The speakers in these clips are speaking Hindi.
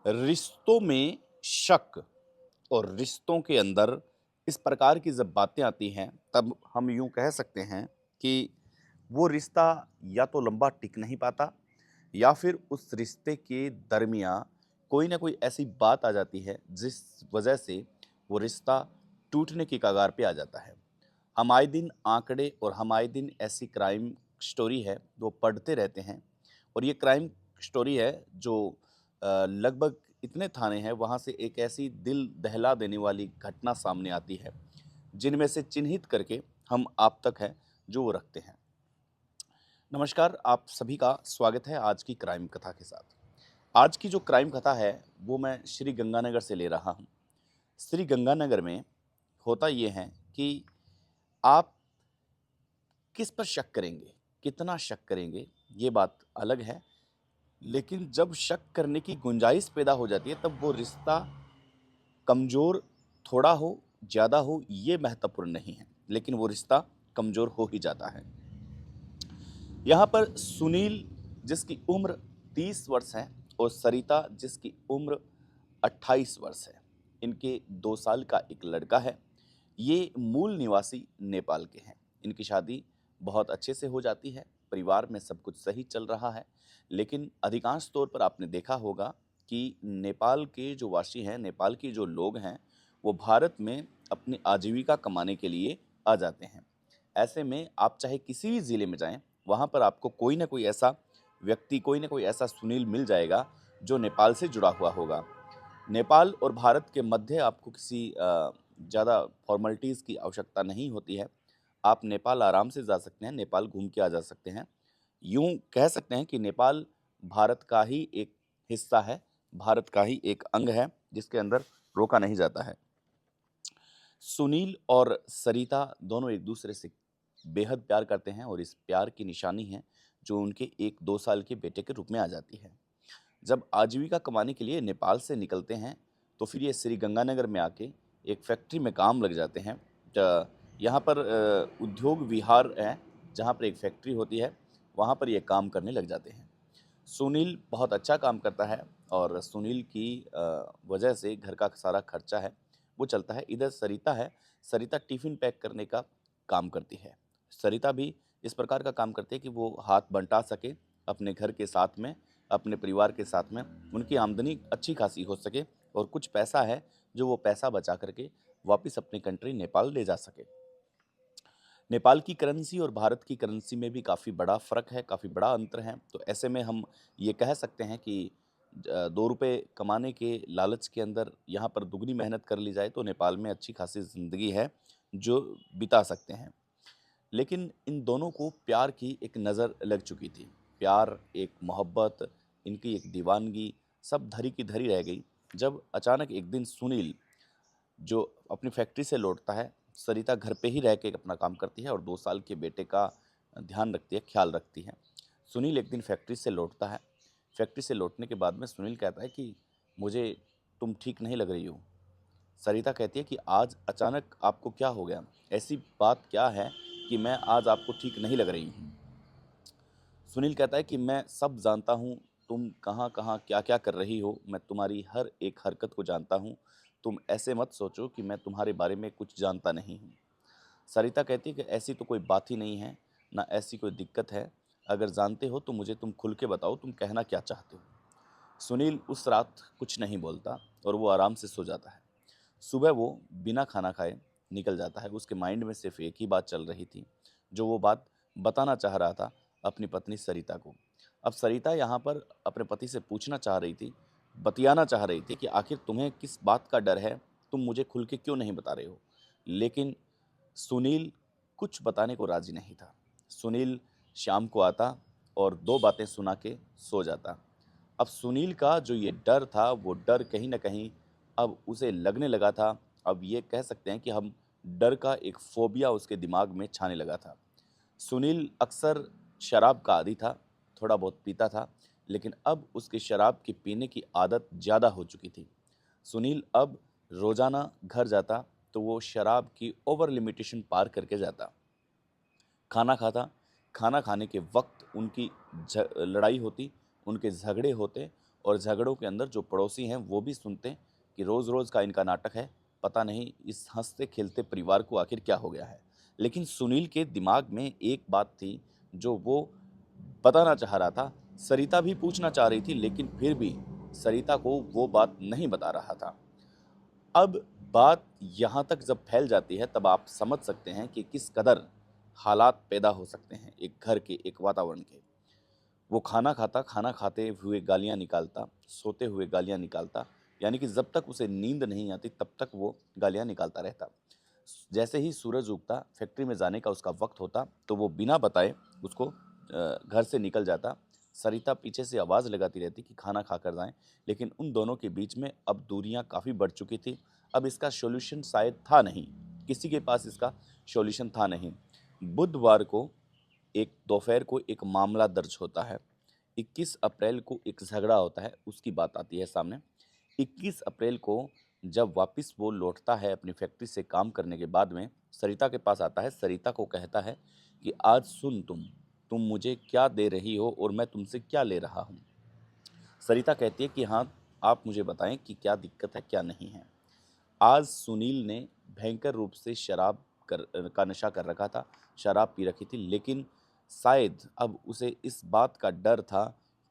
रिश्तों में शक और रिश्तों के अंदर इस प्रकार की जब बातें आती हैं, तब हम यूँ कह सकते हैं कि वो रिश्ता या तो लंबा टिक नहीं पाता या फिर उस रिश्ते के दरमियाँ कोई ना कोई ऐसी बात आ जाती है, जिस वजह से वो रिश्ता टूटने की कगार पे आ जाता है। हम आए दिन आंकड़े और हम आए दिन ऐसी क्राइम स्टोरी है, वो पढ़ते रहते हैं और ये क्राइम स्टोरी है जो लगभग इतने थाने हैं, वहाँ से एक ऐसी दिल दहला देने वाली घटना सामने आती है, जिनमें से चिन्हित करके हम आप तक है, जो वो रखते हैं। नमस्कार, आप सभी का स्वागत है आज की क्राइम कथा के साथ। आज की जो क्राइम कथा है, वो मैं श्री गंगानगर से ले रहा हूँ। श्री गंगानगर में होता ये है कि आप किस पर शक करेंगे, कितना शक करेंगे, ये बात अलग है। लेकिन जब शक करने की गुंजाइश पैदा हो जाती है, तब वो रिश्ता कमज़ोर थोड़ा हो, ज़्यादा हो, ये महत्वपूर्ण नहीं है, लेकिन वो रिश्ता कमज़ोर हो ही जाता है। यहाँ पर सुनील, जिसकी उम्र 30 वर्ष है, और सरिता, जिसकी उम्र 28 वर्ष है। इनके 2 साल का एक लड़का है। ये मूल निवासी नेपाल के हैं। इनकी शादी बहुत अच्छे से हो जाती है, परिवार में सब कुछ सही चल रहा है। लेकिन अधिकांश तौर पर आपने देखा होगा कि नेपाल के जो वासी हैं, नेपाल के जो लोग हैं, वो भारत में अपनी आजीविका कमाने के लिए आ जाते हैं। ऐसे में आप चाहे किसी भी ज़िले में जाएँ, वहाँ पर आपको कोई ना कोई ऐसा व्यक्ति, कोई ना कोई ऐसा सुनील मिल जाएगा, जो नेपाल से जुड़ा हुआ होगा। नेपाल और भारत के मध्य आपको किसी ज़्यादा फ़ॉर्मेलिटीज़ की आवश्यकता नहीं होती है। आप नेपाल आराम से जा सकते हैं, नेपाल घूम के आ जा सकते हैं। यूँ कह सकते हैं कि नेपाल भारत का ही एक हिस्सा है, भारत का ही एक अंग है, जिसके अंदर रोका नहीं जाता है। सुनील और सरिता दोनों एक-दूसरे से बेहद प्यार करते हैं और इस प्यार की निशानी है, जो उनके 1-2 साल के बेटे के रूप में आ जाती है। जब आजीविका कमाने के लिए नेपाल से निकलते हैं, तो फिर ये श्री गंगानगर में आके एक फैक्ट्री में काम लग जाते हैं। यहाँ पर उद्योग विहार है, जहाँ पर एक फैक्ट्री होती है, वहाँ पर ये काम करने लग जाते हैं। सुनील बहुत अच्छा काम करता है और सुनील की वजह से घर का सारा खर्चा है, वो चलता है। इधर सरिता है, सरिता टिफ़िन पैक करने का काम करती है। सरिता भी इस प्रकार का काम करती है कि वो हाथ बँटा सके अपने घर के साथ में, अपने परिवार के साथ में, उनकी आमदनी अच्छी खासी हो सके और कुछ पैसा है, जो वो पैसा बचा कर के वापिस अपनी कंट्री नेपाल ले जा सके। नेपाल की करेंसी और भारत की करेंसी में भी काफ़ी बड़ा फ़र्क है, काफ़ी बड़ा अंतर है। तो ऐसे में हम ये कह सकते हैं कि ₹2 कमाने के लालच के अंदर यहाँ पर दुगनी मेहनत कर ली जाए, तो नेपाल में अच्छी खासी ज़िंदगी है, जो बिता सकते हैं। लेकिन इन दोनों को प्यार की एक नज़र लग चुकी थी। प्यार, एक मोहब्बत, इनकी एक दीवानगी, सब धरी की धरी रह गई। जब अचानक एक दिन सुनील, जो अपनी फैक्ट्री से लौटता है, सरिता घर पे ही रह के अपना काम करती है और 2 साल के बेटे का ध्यान रखती है, ख़्याल रखती है। सुनील एक दिन फैक्ट्री से लौटता है। फैक्ट्री से लौटने के बाद में सुनील कहता है कि मुझे तुम ठीक नहीं लग रही हो। सरिता कहती है कि आज अचानक आपको क्या हो गया? ऐसी बात क्या है कि मैं आज आपको ठीक नहीं लग रही हूँ? सुनील कहता है कि मैं सब जानता हूँ, तुम कहाँ-कहाँ, क्या-क्या कर रही हो, मैं तुम्हारी हर एक हरकत को जानता हूँ। तुम ऐसे मत सोचो कि मैं तुम्हारे बारे में कुछ जानता नहीं हूँ। सरिता कहती है कि ऐसी तो कोई बात ही नहीं है, ना ऐसी कोई दिक्कत है। अगर जानते हो तो मुझे तुम खुल के बताओ, तुम कहना क्या चाहते हो? सुनील उस रात कुछ नहीं बोलता और वो आराम से सो जाता है। सुबह वो बिना खाना खाए निकल जाता है। उसके माइंड में सिर्फ़ एक ही बात चल रही थी, जो वो बात बताना चाह रहा था अपनी पत्नी सरिता को। अब सरिता यहाँ पर अपने पति से पूछना चाह रही थी, बतियाना चाह रही थी कि आखिर तुम्हें किस बात का डर है? तुम मुझे खुल के क्यों नहीं बता रहे हो? लेकिन सुनील कुछ बताने को राज़ी नहीं था। सुनील शाम को आता और 2 बातें सुना के सो जाता। अब सुनील का जो ये डर था, वो डर कहीं न कहीं अब उसे लगने लगा था। अब ये कह सकते हैं कि हम डर का एक फ़ोबिया उसके दिमाग में छाने लगा था। सुनील अक्सर शराब का आदी था, थोड़ा बहुत पीता था, लेकिन अब उसकी शराब की पीने की आदत ज़्यादा हो चुकी थी। सुनील अब रोज़ाना घर जाता, तो वो शराब की ओवर लिमिटेशन पार करके जाता। खाना खाता, खाना खाने के वक़्त उनकी लड़ाई होती, उनके झगड़े होते और झगड़ों के अंदर जो पड़ोसी हैं वो भी सुनते कि रोज़ रोज़ का इनका नाटक है, पता नहीं इस हंसते खेलते परिवार को आखिर क्या हो गया है। लेकिन सुनील के दिमाग में एक बात थी जो वो बताना चाह रहा था। सरिता भी पूछना चाह रही थी, लेकिन फिर भी सरिता को वो बात नहीं बता रहा था। अब बात यहाँ तक जब फैल जाती है तब आप समझ सकते हैं कि किस कदर हालात पैदा हो सकते हैं एक घर के, एक वातावरण के। वो खाना खाता, खाना खाते हुए गालियाँ निकालता, सोते हुए गालियाँ निकालता, यानी कि जब तक उसे नींद नहीं आती तब तक वो गालियाँ निकालता रहता। जैसे ही सूरज उगता, फैक्ट्री में जाने का उसका वक्त होता, तो वो बिना बताए उसको घर से निकल जाता। सरिता पीछे से आवाज़ लगाती रहती कि खाना खाकर जाएं, लेकिन उन दोनों के बीच में अब दूरियां काफ़ी बढ़ चुकी थी। अब इसका सॉल्यूशन शायद था नहीं, किसी के पास इसका सॉल्यूशन था नहीं। बुधवार को एक दोपहर को एक मामला दर्ज होता है। 21 अप्रैल को एक झगड़ा होता है, उसकी बात आती है सामने। 21 अप्रैल को जब वापस वो लौटता है अपनी फैक्ट्री से काम करने के बाद में, सरिता के पास आता है। सरिता को कहता है कि आज सुन तुम मुझे क्या दे रही हो और मैं तुमसे क्या ले रहा हूँ। सरिता कहती है कि हाँ, आप मुझे बताएं कि क्या दिक्कत है, क्या नहीं है। आज सुनील ने भयंकर रूप से शराब का नशा कर रखा था, शराब पी रखी थी, लेकिन शायद अब उसे इस बात का डर था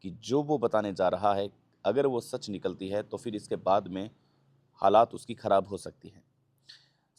कि जो वो बताने जा रहा है, अगर वो सच निकलती है तो फिर इसके बाद में हालात उसकी ख़राब हो सकती हैं।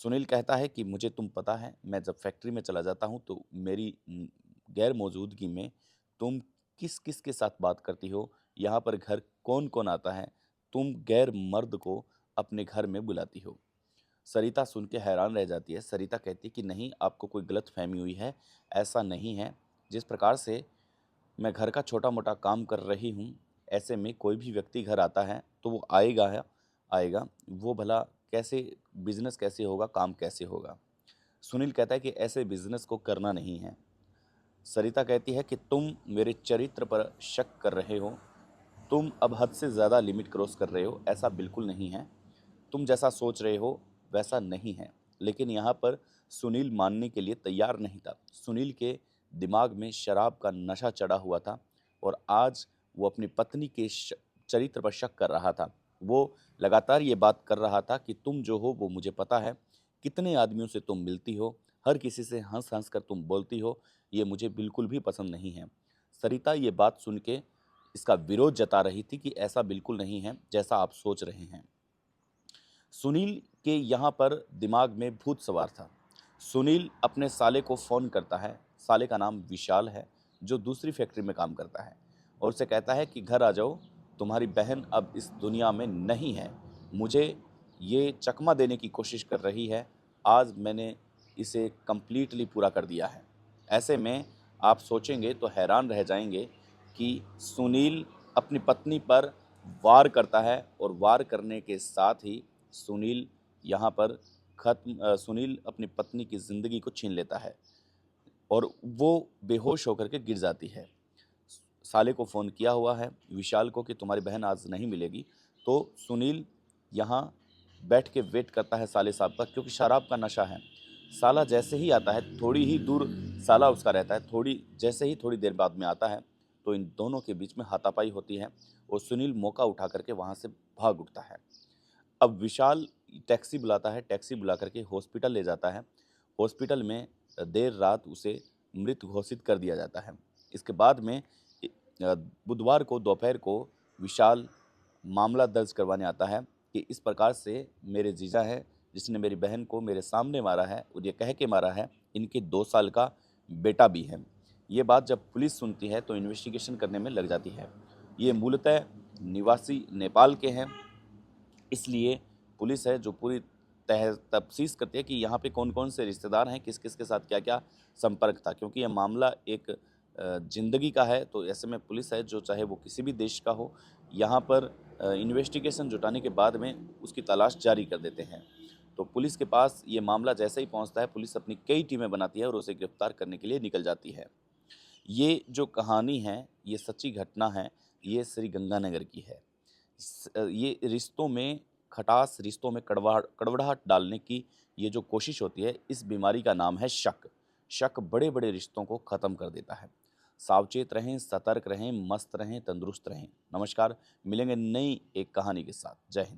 सुनील कहता है कि मुझे तुम पता है, मैं जब फैक्ट्री में चला जाता हूँ तो मेरी गैर मौजूदगी में तुम किस किस के साथ बात करती हो, यहाँ पर घर कौन कौन आता है, तुम गैर मर्द को अपने घर में बुलाती हो। सरिता सुन के हैरान रह जाती है। सरिता कहती है कि नहीं, आपको कोई गलत फहमी हुई है, ऐसा नहीं है। जिस प्रकार से मैं घर का छोटा मोटा काम कर रही हूँ, ऐसे में कोई भी व्यक्ति घर आता है तो वो आएगा है, आएगा, वो भला कैसे, बिजनेस कैसे होगा, काम कैसे होगा। सुनील कहता है कि ऐसे बिजनेस को करना नहीं है। सरिता कहती है कि तुम मेरे चरित्र पर शक कर रहे हो, तुम अब हद से ज़्यादा लिमिट क्रॉस कर रहे हो, ऐसा बिल्कुल नहीं है, तुम जैसा सोच रहे हो वैसा नहीं है। लेकिन यहाँ पर सुनील मानने के लिए तैयार नहीं था। सुनील के दिमाग में शराब का नशा चढ़ा हुआ था और आज वो अपनी पत्नी के चरित्र पर शक कर रहा था। वो लगातार ये बात कर रहा था कि तुम जो हो वो मुझे पता है, कितने आदमियों से तुम मिलती हो, हर किसी से हंस हंस कर तुम बोलती हो, ये मुझे बिल्कुल भी पसंद नहीं है। सरिता ये बात सुन के इसका विरोध जता रही थी कि ऐसा बिल्कुल नहीं है जैसा आप सोच रहे हैं। सुनील के यहाँ पर दिमाग में भूत सवार था। सुनील अपने साले को फ़ोन करता है, साले का नाम विशाल है, जो दूसरी फैक्ट्री में काम करता है, और उसे कहता है कि घर आ जाओ, तुम्हारी बहन अब इस दुनिया में नहीं है। मुझे ये चकमा देने की कोशिश कर रही है, आज मैंने इसे कंप्लीटली पूरा कर दिया है। ऐसे में आप सोचेंगे तो हैरान रह जाएंगे कि सुनील अपनी पत्नी पर वार करता है और वार करने के साथ ही सुनील यहाँ पर सुनील अपनी पत्नी की ज़िंदगी को छीन लेता है और वो बेहोश होकर के गिर जाती है। साले को फ़ोन किया हुआ है विशाल को कि तुम्हारी बहन आज नहीं मिलेगी, तो सुनील यहाँ बैठ के वेट करता है साले साहब का, क्योंकि शराब का नशा है। साला जैसे ही आता है, थोड़ी ही दूर साला उसका रहता है, जैसे ही थोड़ी देर बाद में आता है, तो इन दोनों के बीच में हाथापाई होती है और सुनील मौका उठा करके वहाँ से भाग उठता है। अब विशाल टैक्सी बुलाता है, टैक्सी बुला करके हॉस्पिटल ले जाता है। हॉस्पिटल में देर रात उसे मृत घोषित कर दिया जाता है। इसके बाद में बुधवार को दोपहर को विशाल मामला दर्ज करवाने आता है कि इस प्रकार से मेरे जीजा हैं, जिसने मेरी बहन को मेरे सामने मारा है और ये कह के मारा है, इनके 2 साल का बेटा भी है। ये बात जब पुलिस सुनती है तो इन्वेस्टिगेशन करने में लग जाती है। ये मूलतः निवासी नेपाल के हैं, इसलिए पुलिस है जो पूरी तह तफ्तीश करती है कि यहाँ पे कौन-कौन से रिश्तेदार हैं, किस-किस के साथ क्या-क्या संपर्क था। क्योंकि ये मामला एक ज़िंदगी का है, तो ऐसे में पुलिस है जो चाहे वो किसी भी देश का हो, यहाँ पर इन्वेस्टिगेशन जुटाने के बाद में उसकी तलाश जारी कर देते हैं। तो पुलिस के पास ये मामला जैसे ही पहुँचता है, पुलिस अपनी कई टीमें बनाती है और उसे गिरफ्तार करने के लिए निकल जाती है। ये जो कहानी है, ये सच्ची घटना है, ये श्री गंगानगर की है। ये रिश्तों में खटास, रिश्तों में कड़वाहट डालने की ये जो कोशिश होती है, इस बीमारी का नाम है शक। शक बड़े-बड़े रिश्तों को ख़त्म कर देता है। सावचेत रहें, सतर्क रहें, मस्त रहें, तंदुरुस्त रहें। नमस्कार, मिलेंगे नई एक कहानी के साथ। जय हिंद।